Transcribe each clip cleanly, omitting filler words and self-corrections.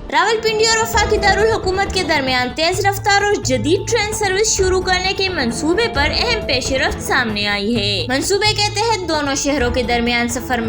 रावलपिंडी और वफाकी दारुल हुकूमत के दरमियान तेज रफ्तार और जदीद ट्रेन सर्विस शुरू करने के मंसूबे पर अहम पेशरफ्त सामने आई है। मंसूबे के तहत दोनों शहरों के दरमियान सफर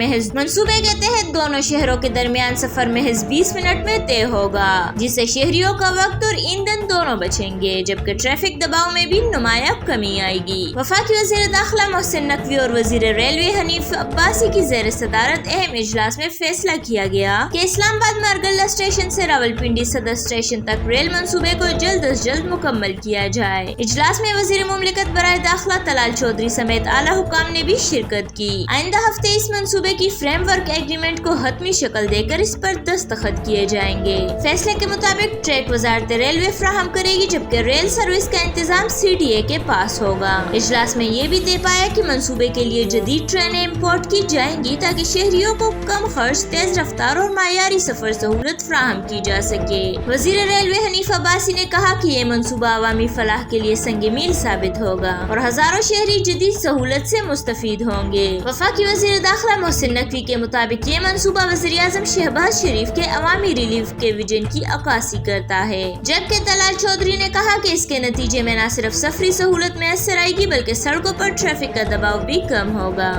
महज 20 मिनट में तय होगा, जिससे शहरियों का वक्त और ईंधन दोनों बचेंगे, जबकि ट्रैफिक दबाव में भी नुमाया कमी आएगी। वफाकी वज़ीर दाखिला मोहसिन नकवी और वज़ीर रेलवे हनीफ अब्बासी की ज़ेर सदारत अहम इजलास में फैसला किया गया कि इस्लामाबाद मारगल्ला स्टेशन से रावलपिंडी सदर स्टेशन तक रेल मंसूबे को जल्द अज जल्द मुकम्मल किया जाए। इजलास में वज़ीर मुमलिकत बराए दाखिला तलाल चौधरी समेत आला हुकाम ने भी शिरकत की। आइंदा हफ्ते इस मंसूबे की फ्रेमवर्क एग्रीमेंट को हतमी शक्ल देकर इस पर दस्तखत किए जाएंगे। फैसले के मुताबिक ट्रैक वजारत रेलवे फराहम करेगी, जबकि रेल सर्विस का इंतजाम CTA के पास होगा। इजलास में ये भी तय पाया कि मंसूबे के लिए जदीद ट्रेनें इम्पोर्ट की जाएंगी ताकि शहरियों को कम खर्च, तेज रफ्तार और मायारी सफर सहूलत फराहम की जा सके। वजीर रेलवे हनीफ अब्बासी ने कहा कि ये मंसूबा अवामी फलाह के लिए संगे मील साबित होगा और हजारों शहरी जदीद सहूलत से मुस्तफीद होंगे। वफाकी वजीर दाखिला मोहसिन नकवी के मुताबिक ये मंसूबा वज़ीर आज़म शहबाज शरीफ के अवामी रिलीफ के विजन की अक्कासी करता है, जबकि तलाल चौधरी ने कहा कि इसके नतीजे में न सिर्फ सफरी सहूलत में असर आएगी बल्कि सड़कों पर ट्रैफिक का दबाव भी कम होगा।